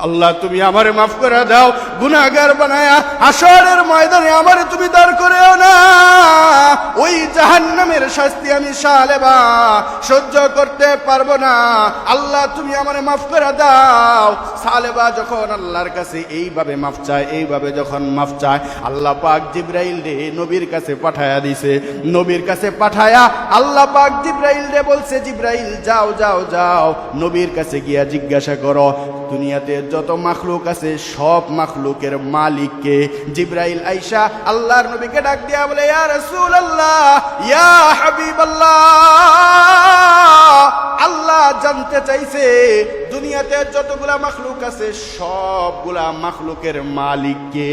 আল্লাহ তুমি আমারে মাফ করে দাও, গুনাহগার বানায়া হাসরের ময়দানে আমারে তুমি দাঁড় করেও না। ওই জাহান্নামের শাস্তি আমি সালেবা সহ্য করতে পারবো না। আল্লাহ তুমি আমারে মাফ করে দাও। সালেবা যখন আল্লাহর কাছে এইভাবে মাফ চায়, এইভাবে যখন মাফ চায়, আল্লাহ পাক জিবরাইল রে নবীর কাছে পাঠায়া দিছে। নবীর কাছে পাঠায়া আল্লাহ পাক জিবরাইল রে বলছে, জিবরাইল যাও যাও যাও, নবীর কাছে গিয়া জিজ্ঞাসা করো দুনিয়াতে যত মাখলুক আছে সব মাখলুকের মালিককে। জিবরাইল আইসা আল্লাহর নবীকে ডাক দিয়া বলে, ইয়া রাসূলুল্লাহ, ইয়া হাবিবাল্লাহ, আল্লাহ জানতে চাইছে দুনিয়াতে যতগুলা মাখলুক আছে সবগুলা মাখলুকের মালিককে।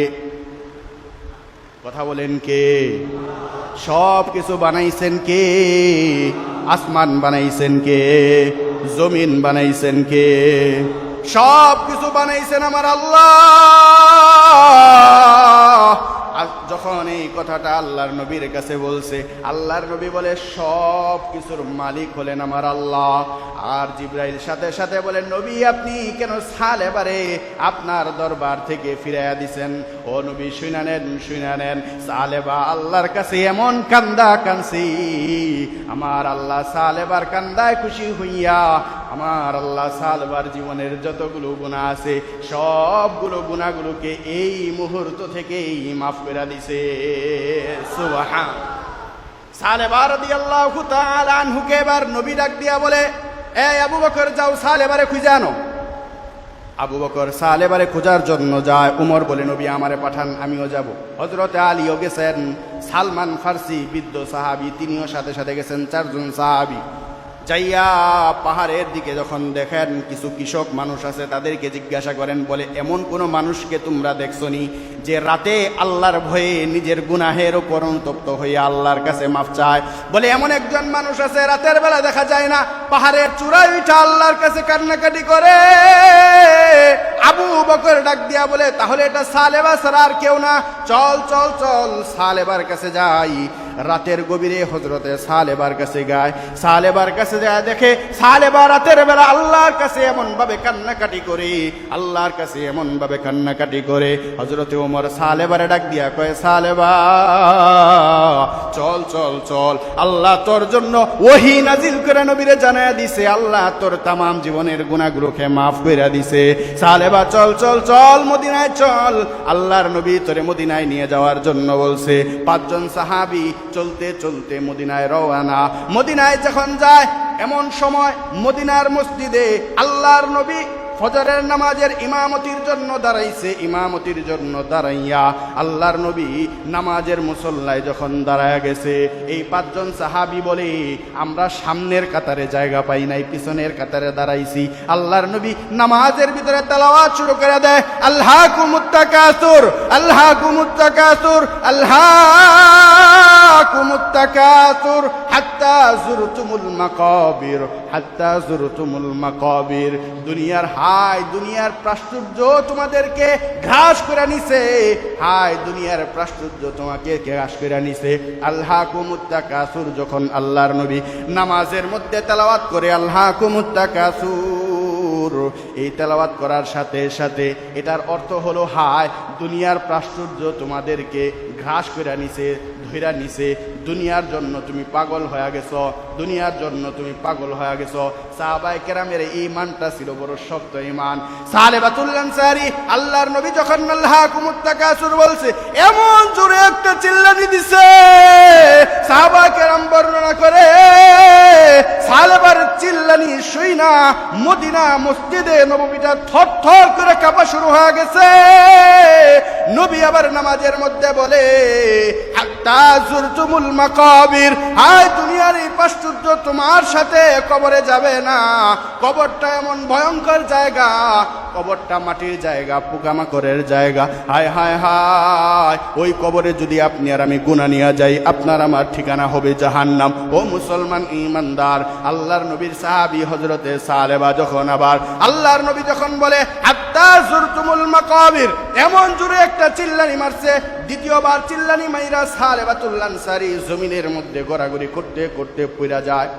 কথা বলেন কে? সব কিছু বানাইছেন কে? আসমান বানাইছেন কে? জমিন বানাইছেন কে? সব কিছু বানাইছেন আমার আল্লাহ। যখন এই কথাটা আল্লাহর নবীর কাছে বলছে, আল্লাহর নবী বলে সব কিছুর মালিক হলেন আমার আল্লাহ। আর জিবরাইল সাথে সাথে বলেন, নবী আপনি কেন সালেবারে আপনার দরবার থেকে ফিরাইয়া দিছেন? ও নবী শুইনা নেন, সালেবা আল্লাহর কাছে এমন কান্দা কানছি, আমার আল্লাহ সালেবার কান্দায় খুশি হইয়া আমার আল্লাহ সালেবার জীবনের যতগুলো গুনাহ আছে সবগুলো গুনাহগুলোকে এই মুহূর্ত থেকেই মাফ করে দিছে। সুবহান। সালেবা রাদিয়াল্লাহু তাআলা আনহুকে এবার নবী ডাক দিয়া বলে, এই আবু বকর যাও সালেবারে খুঁজে আনো। আবু বকর সালেবারে খোঁজার জন্য যায়। উমর বলে, নবী আমারে পাঠান, আমিও যাব। হযরতে আলীও গেছেন। সালমান ফার্সি বৃদ্ধ সাহাবী, তিনিও সাথে সাথে গেছেন। চারজন সাহাবী যাইয়া পাহাড়ের দিকে যখন দেখেন কিছু কৃষক মানুষ আছে, তাদেরকে জিজ্ঞাসা করেন, বলে এমন কোন মানুষকে তোমরা দেখছনি যে রাতে আল্লাহর ভয়ে নিজের গুনাহের উপর অনুতপ্ত হয়ে আল্লাহর কাছে মাফ চায়? বলে এমন একজন মানুষ আছে, রাতের বেলা দেখা যায় না, পাহাড়ের চূড়ায় উঠা আল্লাহর কাছে কান্নাকাটি করে। আবু বকর ডাক দিয়া বলে, তাহলে এটা সালেবা ছাড়া আর কেউ না, চল চল চল সালেবার কাছে যাই। রাতের গভীরে হযরতে সালেবার কাছে গায়। সালেবার কাছে যায়, দেখে সালেবা রাতের বেলা আল্লাহর কাছে এমন ভাবে কান্নাকাটি করে, আল্লাহর কাছে এমন ভাবে কান্নাকাটি করে। হযরতে ওমর সালেবারে ডাক দিয়া কয়, সালেবা চল চল চল, আল্লাহ তোর জন্য ওহী নাজিল করে নবীরে জানায়া দিছে, আল্লাহ তোর তামাম জীবনের গুনাহগুলোকে মাফ কইরা দিছে। সালেবা চল চল চল, মদিনায় চল, আল্লাহর নবী তোরে মদিনায় নিয়ে যাওয়ার জন্য বলছে। পাঁচজন সাহাবী চলতে চলতে মদিনায় রওনা। মদিনায় যখন যায়, এমন সময় মদিনার মসজিদে আল্লাহর নবী ফজরের নামাজের ইমামতির জন্য দাঁড়াইছে। ইমামতির জন্য দাঁড়াইয়া আল্লাহর নবী নামাজের মুসল্লায় যখন দাঁড়ায় গেছে, এই পাঁচজন সাহাবী বলে, আমরা সামনের কাতারে জায়গা পাই নাই, পিছনের কাতারে দাঁড়াইছি। আল্লাহর নবী নামাজের ভিতরে তেলাওয়াত শুরু করে দেয়, আল্লাহকুমুত তাকাসুর, আল্লাহকুমুত তাকাসুর, আল্লাহকুমুত তাকাসুর হাত্তা যুরতুমুল মাকাবির, হাত্তা যুরতুমুল মাকাবির। দুনিয়ার হায়, দুনিয়ার প্রাচুর্য তোমাদেরকে ঘাস করে নিছে, হায় দুনিয়ার প্রাচুর্য তোমাকে ঘাস করে নিছে। আল্লাহকুমুত তাকাসুর যখন আল্লাহর নবী নামাজের মধ্যে তেলাওয়াত করে, আল্লাহকুমুত তাকাসুর, এই তেলাওয়াত করার সাথে সাথে এটার অর্থ হলো, হায় দুনিয়ার প্রাচুর্য তোমাদেরকে ঘাস করে নিছে, ধইরা নিছে, দুনিয়ার জন্য তুমি পাগল হয়ে গেছো, দুনিয়ার জন্য তুমি পাগল হয়ে গেছো। সাহাবায়ে কেরামের ঈমানটা ছিল বড় শক্ত ঈমান। সালেবাতুল আনসারী আল্লাহর নবী যখন আল্লাহকুমুত তাকাসুর বলছে, এমন জোরে একটা চিল্লানি দিছে, সাহাবায়ে কেরাম বর্ণনা করে সালেবার চিল্লানি শুইনা মদিনা মসজিদে নববীটা থরথর করে কাঁপা শুরু হয়ে গেছে। নবী আবার নামাজের মধ্যে বলে, হাত্তা যুরতুমুল মাকাবির, হায় দুনিয়ার এই প্রাচুর্য তোমার সাথে কবরে যাবে না। কবরটা এমন ভয়ঙ্কর জায়গা, কবরটা মাটির জায়গা, পোকামাকড়ের জায়গা। হায় হায় হায়, ওই কবরে যদি আপনি আর আমি গুনাহ নিয়ে যাই, আপনার আমার ঠিকানা হবে জাহান্নাম। ও মুসলমান ঈমানদার, আল্লাহর নবীর সাহাবী হযরতে সালেবা যখন আবার আল্লাহর নবী যখন বলে হাত্তা যুরতুমুল মাকাবির, এমন জোরে একটা চিল্লানি মারছে, দ্বিতীয়বার চিল্লানি মাইরা সালেবাতুল আনসারী জমিনের মধ্যে গড়াগড়ি করতে করতে পড়ে যায়।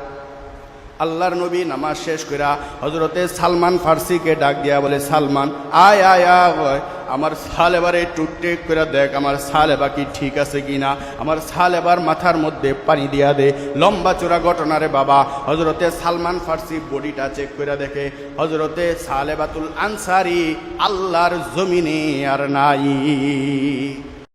আল্লাহর নবী নামাজ শেষ কইরা হযরতে সালমান ফার্সিকে ডাক দিয়া বলে, সালমান আয় আয় আয়, আমার সালেবারে টুকটেক করে দেখ আমার সালেবা কি ঠিক আছে কিনা, আমার সালেবার মাথার মধ্যে পানি দিয়া দে। লম্বা চূড়া ঘটনা রে বাবা। হযরতে সালমান ফার্সি বডিটা চেক করে দেখে হযরতে সালেবাতুল আনসারি আল্লাহর জমিনে আর নাই।